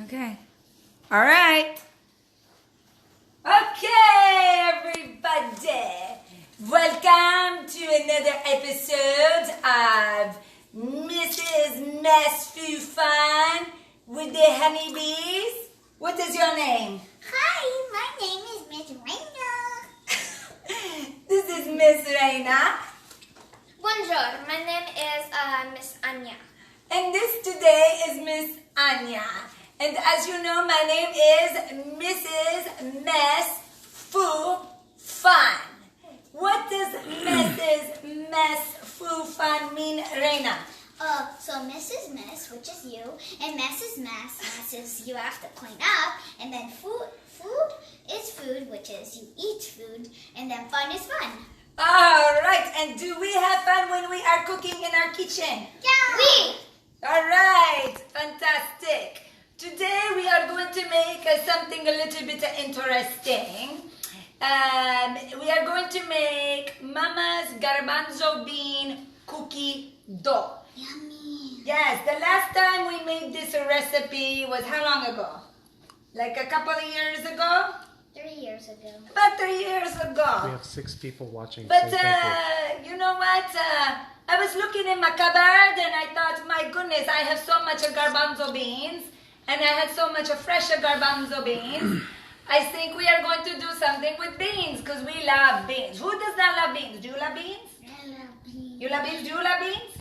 Okay. All right. Okay, everybody. Welcome to another episode of Mrs. Mess Foo Fun with the honeybees. What is your name? Hi, my name is Miss Reina. This is Miss Reina. Bonjour, my name is Miss Anya. And this today is Miss Anya. And as you know, my name is Mrs. Mess Foo Fun. What does Mrs. Mess Foo Fun mean, Reina? So Mrs. Mess, which is you, and Mrs. Mess, Mess is you have to clean up, and then food is food, which is you eat food, and then fun is fun. All right, and do we have fun when we are cooking in our kitchen? Yeah! All right, fantastic. Today we are going to make something a little bit interesting. We are going to make Mama's Garbanzo bean cookie dough. Yummy! Yes, the last time we made this recipe was how long ago? Like a couple of years ago? 3 years ago. About 3 years We ago. have 6 people watching. But so thank you. you know what? I was looking in my cupboard and I thought, my goodness, I have so much garbanzo beans. And I had so much fresh garbanzo beans. I think we are going to do something with beans because we love beans. Who does not love beans? Do you love beans? I love beans. You love beans? Do you love beans?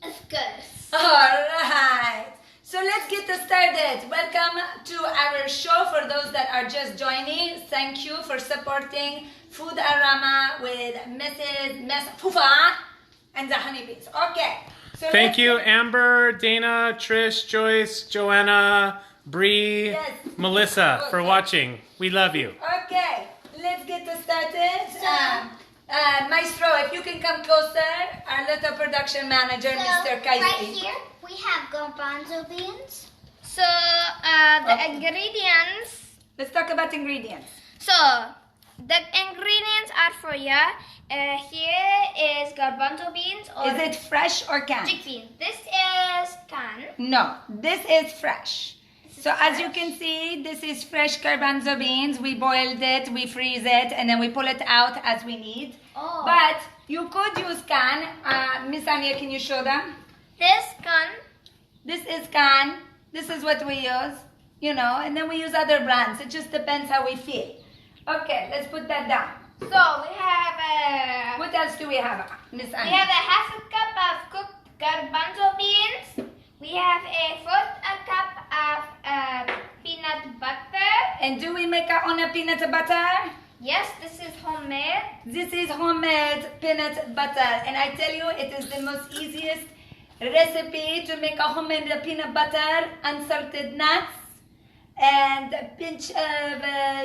Of course. All right. So let's get started. Welcome to our show for those that are just joining. Thank you for supporting Food Arama with Mrs. Mess Fufa and the honeybees. Okay. So Thank you, Amber, Dana, Trish, Joyce, Joanna, Bree, Yes. Melissa, for Okay. watching. We love you. Okay, let's get started. Maestro, if you can come closer, our little production manager, Mr. Kaisi. right here, we have garbanzo beans. So, the Okay. ingredients. Let's talk about ingredients. So, the ingredients are for you. Here is garbanzo beans or Is it fresh or canned? chickpeas. This is canned. No, this is fresh. So as you can see, this is fresh garbanzo beans. We boiled it, we freeze it, and then we pull it out as we need. Oh. But you could use can. Miss Anya, can you show them? This canned. This is can. This is what we use, you know, and then we use other brands. It just depends how we feel. Okay, let's put that down. So, we have What else do we have, Miss we Anya? have a half a cup of cooked garbanzo beans. We have a fourth a cup of peanut butter. And do we make our own peanut butter? Yes, this is homemade. This is homemade peanut butter, and I tell you, it is the most easiest recipe to make a homemade peanut butter, unsalted nuts, and a pinch of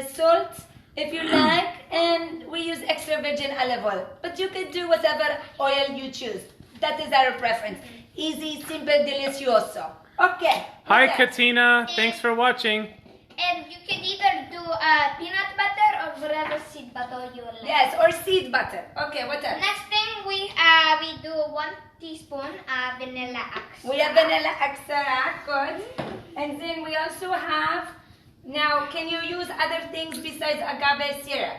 salt if you like, and we use extra virgin olive oil. But you can do whatever oil you choose. That is our preference. Easy, simple, delicioso. Okay. Hi, okay. Katina. Thanks for watching. And you can either do peanut butter or whatever seed butter you like. Yes, or seed butter. Okay, what else? Next thing we do 1 teaspoon vanilla extract. We have vanilla extract, good. And then we also have, now can you use other things besides agave syrup?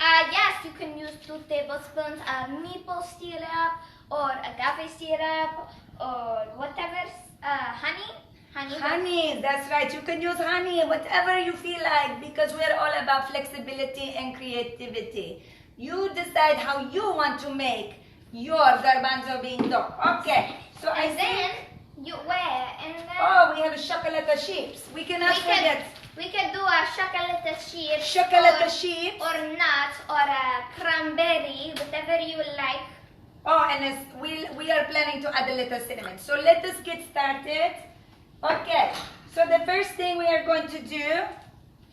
Yes, you can use 2 tablespoons of maple syrup or agave syrup or whatever. Honey. Honey, that's right. You can use honey, whatever you feel like, because we're all about flexibility and creativity. You decide how you want to make your garbanzo bean dough. Okay, so I And think, then you wear and then oh, we have chocolate chips. We cannot forget we can do a chocolate chip chocolate chips. or nuts or a cranberry, whatever you like. Oh, and we are planning to add a little cinnamon. So let us get started. Okay, so the first thing we are going to do,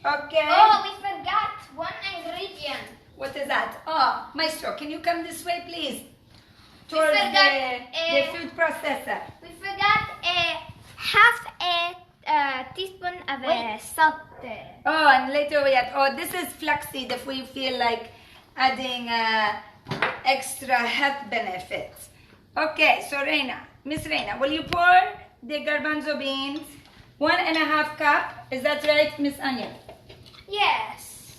okay. Oh, we forgot one ingredient. What is that? Oh, Maestro, can you come this way, please? Towards forgot, the food processor. We forgot half a teaspoon of salt. Oh, and later we add, oh, this is flaxseed if we feel like adding extra health benefits. Okay, so Reina, Miss Reina, will you pour the garbanzo beans 1.5 cup. Is that right, Miss Anya? Yes.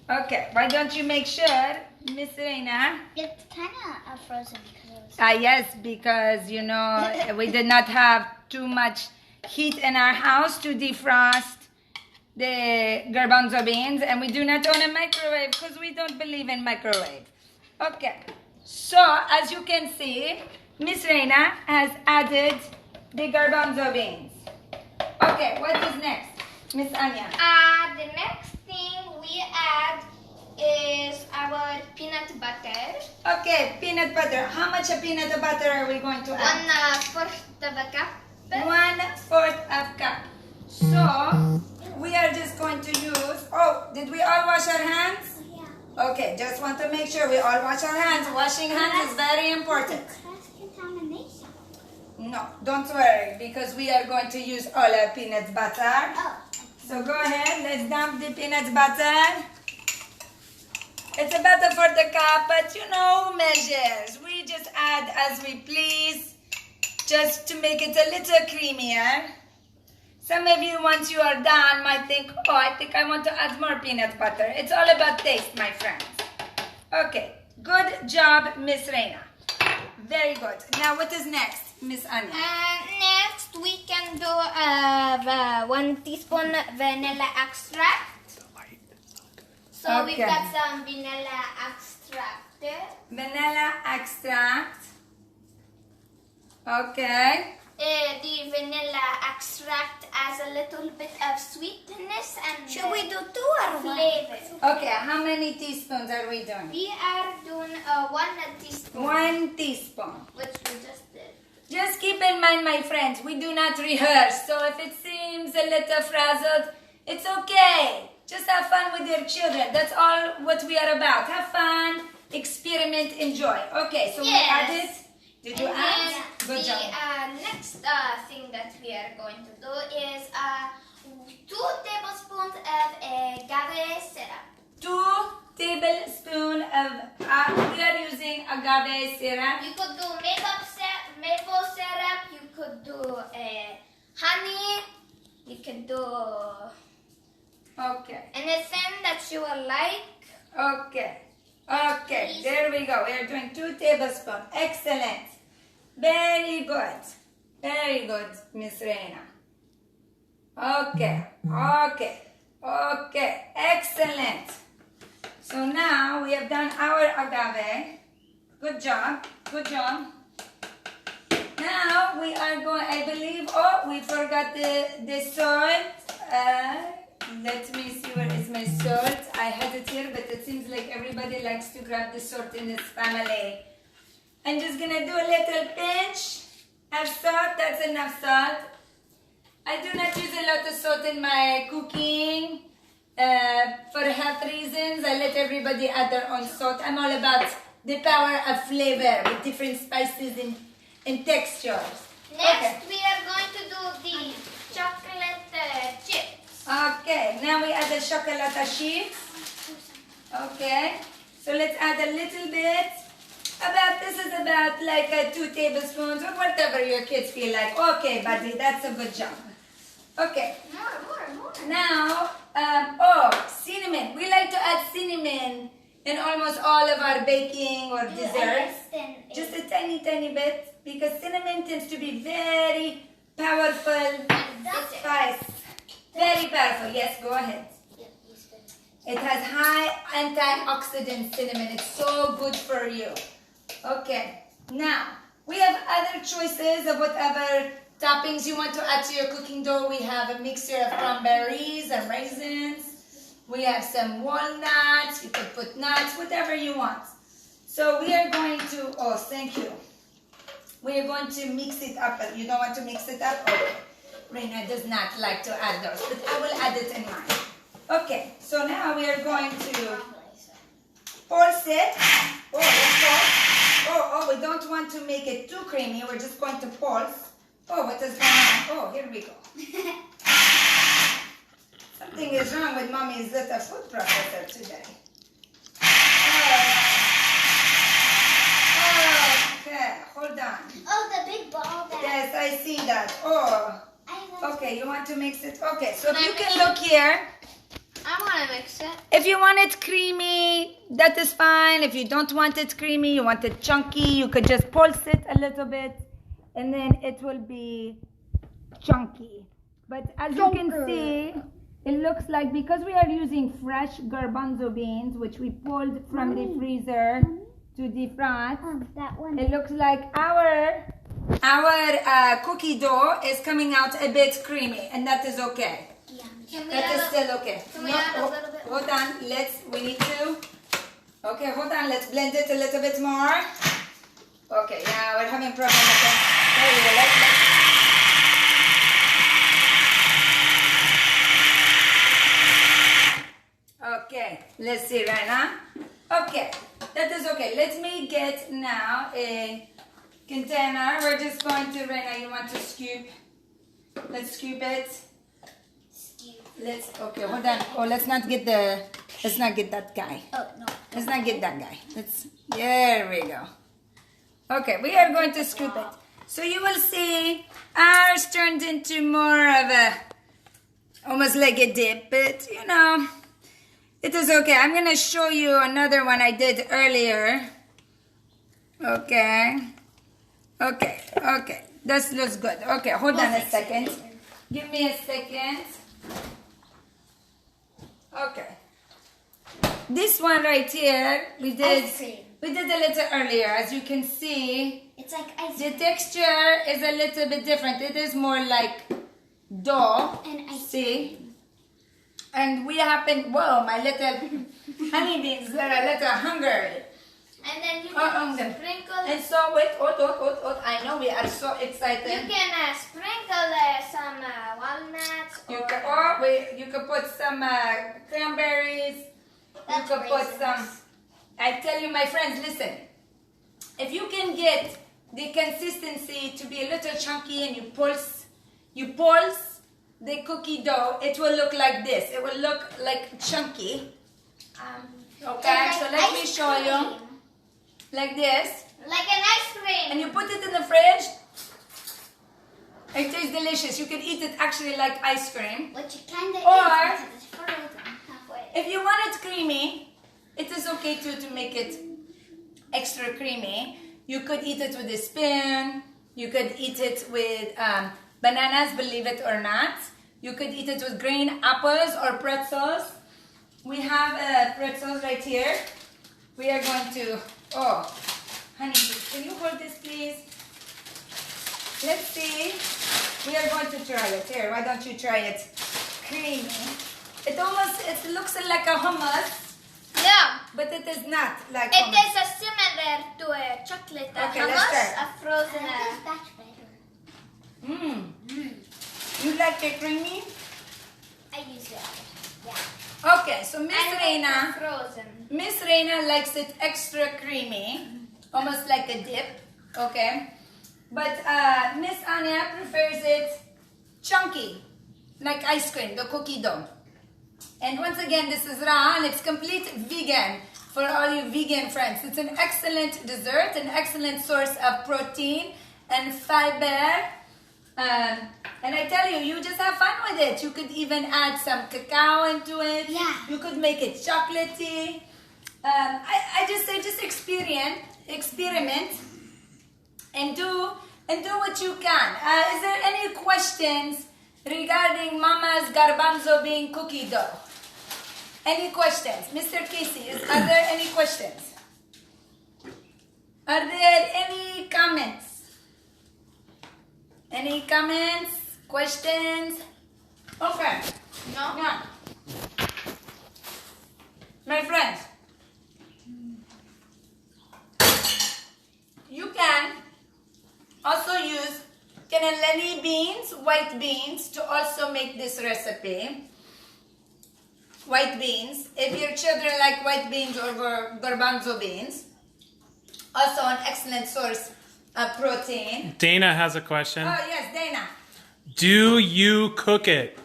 Okay. Why don't you make sure, Miss Reina? It's kind of frozen because it was. Yes, because you know we did not have too much heat in our house to defrost the garbanzo beans, and we do not own a microwave because we don't believe in microwave. Okay, so as you can see, Miss Reina has added the garbanzo beans. Okay, what is next, Miss Anya? The next thing we add is our peanut butter. Okay, peanut butter. How much of peanut butter are we going to add? 1/4 of a cup. 1/4 of cup. So we are just going to use. Oh, did we all wash our hands? Yeah. Okay, just want to make sure we all wash our hands. Washing hands is very important. Cross contamination. No, don't worry, because we are going to use all our peanut butter. Oh. So go ahead, let's dump the peanut butter. It's a butter for the cup, but you know, measures. We just add as we please, just to make it a little creamier. Some of you, once you are done, might think, oh, I think I want to add more peanut butter. It's all about taste, my friends. Okay, good job, Miss Reina. Very good. Now, what is next, Miss Anya? Next, we can do 1 teaspoon vanilla extract. So we've Okay. got some vanilla extract there. Vanilla extract. Okay. The vanilla extract adds a little bit of sweetness and Should we do 2 or 1? flavor. Okay, how many teaspoons are we doing? We are doing 1 teaspoon, 1 teaspoon. which we just did. Just keep in mind, my friends, we do not rehearse. So if it seems a little frazzled, it's okay. Just have fun with your children. That's all what we are about. Have fun, experiment, enjoy. Okay, so we Yes. added. Did you And add? then Good job. the next thing that we are going to do is 2 tablespoons of agave syrup. 2 tablespoons of, we are using agave syrup. You could do maple syrup. You could do honey. You could do Okay. anything that you would like. Okay. Okay, there we go. We are doing 2 tablespoons. Excellent. Very good. Very good, Miss Reina. Okay. Okay. Okay. Excellent. So now we have done our agave. Good job. Good job. Now we are going, I believe, oh, we forgot the salt. Let me see, where is my salt? I had it here, but it seems like everybody likes to grab the salt in this family. I'm just gonna do a little pinch of salt. That's enough salt. I do not use a lot of salt in my cooking for health reasons. I let everybody add their own salt. I'm all about the power of flavor with different spices and textures. Next, we are going to do the chocolate chips. Okay, now we add the chocolate sheets. Okay, so let's add a little bit. This is about like 2 tablespoons or whatever your kids feel like. Okay, buddy, that's a good job. Okay, More. now, cinnamon. We like to add cinnamon in almost all of our baking or desserts. Just a tiny, tiny bit, because cinnamon tends to be very powerful spice. Very powerful. Yes, go ahead. It has high antioxidant cinnamon. It's so good for you. Okay. Now, we have other choices of whatever toppings you want to add to your cooking dough. We have a mixture of cranberries and raisins. We have some walnuts. You could put nuts, whatever you want. So we are going to, oh, thank you. We are going to mix it up. You don't want to mix it up? Okay. Reina does not like to add those, but I will add it in mine. Okay, so now we are going to pulse it. Oh, let's pulse. Oh, we don't want to make it too creamy. We're just going to pulse. Oh, what is going on? Oh, here we go. Something is wrong with Mommy's little food processor today. Okay, hold on. Oh, the big ball that. Yes, I see that. Oh. Okay, you want to mix it? Okay, so if you can look here. I want to mix it. If you want it creamy, that is fine. If you don't want it creamy, you want it chunky, you could just pulse it a little bit and then it will be chunky. But as you can see, it looks like, because we are using fresh garbanzo beans, which we pulled from the freezer to defrost, That one. it looks like our cookie dough is coming out a bit creamy, and that is okay. Can we That is add still okay. Can we add a little bit Hold on, we need to. Okay, hold on, let's blend it a little bit more. Okay, yeah, we're having problem with it. There you go, Okay, let's see right now. Okay, that is okay. Let me get now a container. We're just going to, right now, you want to scoop. Let's scoop it. Okay, hold on. Oh, let's not get that guy. Oh, no. Let's not get that guy. There we go. Okay, we are going to scoop it. So you will see ours turned into more of almost like a dip, but you know, it is okay. I'm going to show you another one I did earlier. Okay. This looks good. Okay, hold on a second. Give me a second. Okay. This one right here, we did Ice cream. a little earlier. As you can see, It's like ice the cream. texture is a little bit different. It is more like dough. And ice See? And we happen, whoa, my little honeybees are a little hungry. And then you Uh-oh. can sprinkle. And so, wait, I know we are so excited. You can sprinkle some walnuts. You or- can, you could put some cranberries. That's you could put raisins. some. I tell you, my friends, listen. If you can get the consistency to be a little chunky and you pulse the cookie dough, it will look like this. It will look like chunky. Okay, And so like let me ice show you. cream. Like this. Like an ice cream. And you put it in the fridge. It tastes delicious. You can eat it actually like ice cream. Which it kind of Or- is because it's frozen halfway. If you want it creamy, it is okay to make it extra creamy. You could eat it with a spoon. You could eat it with bananas, believe it or not. You could eat it with green apples or pretzels. We have pretzels right here. We are going to, oh, honey, can you hold this please? Let's see. We are going to try it. Here, why don't you try it? Creamy. It looks like a hummus, Yeah. but it is not like It hummus. is similar to a chocolate Okay, let's hummus, try. a frozen. This batch better. You like it creamy? I use it. Yeah. Okay, so Miss I like Reina. frozen. Miss Reina likes it extra creamy, almost like a dip, okay? But Miss Anya prefers it chunky, like ice cream, the cookie dough. And once again, this is raw and it's complete vegan for all you vegan friends. It's an excellent dessert, an excellent source of protein and fiber. And I tell you, you just have fun with it. You could even add some cacao into it. Yeah. You could make it chocolatey. I just say, just experiment, and do what you can. Is there any questions regarding Mama's garbanzo bean cookie dough? Any questions, Mr. Casey? Are there any questions? Are there any comments? Any comments? Questions? Okay. No? Now, my friends, you can also use cannellini beans, white beans, to also make this recipe. White beans. If your children like white beans or garbanzo beans, also an excellent source of protein. Dana has a question. Oh yes, Dana. Do you cook it?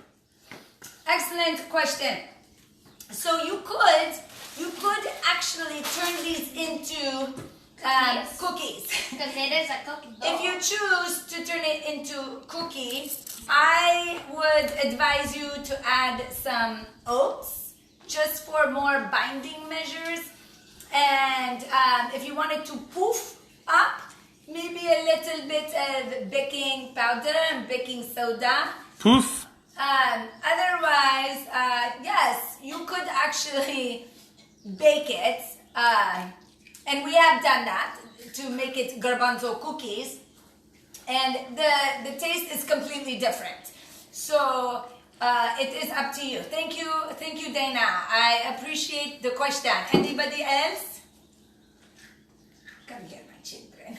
Excellent question. So you could actually turn these into cookies. Because it is a cookie dough. If you choose to turn it into cookies, I would advise you to add some oats just for more binding measures. And if you want it to poof up, maybe a little bit of baking powder and baking soda. Poof. Otherwise, yes, you could actually bake it. And we have done that to make it garbanzo cookies. And the taste is completely different. So it is up to you. Thank you, Dana. I appreciate the question. Anybody else? Come here, my children.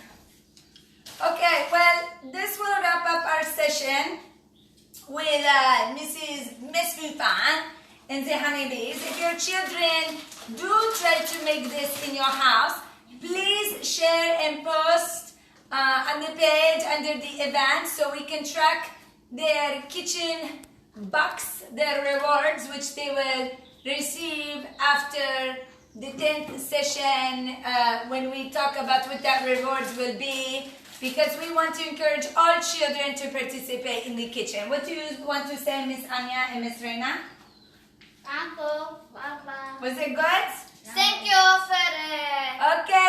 Okay, well, this will wrap up our session with Miss Fufan and the honeybees. If your children do try to make this in your house, please share and post on the page under the event so we can track their kitchen bucks, their rewards, which they will receive after the 10th session when we talk about what that rewards will be, because we want to encourage all children to participate in the kitchen. What do you want to say, Miss Anya and Miss Reina? Thank you. Bye-bye. Was it good? Thank you for it. Okay.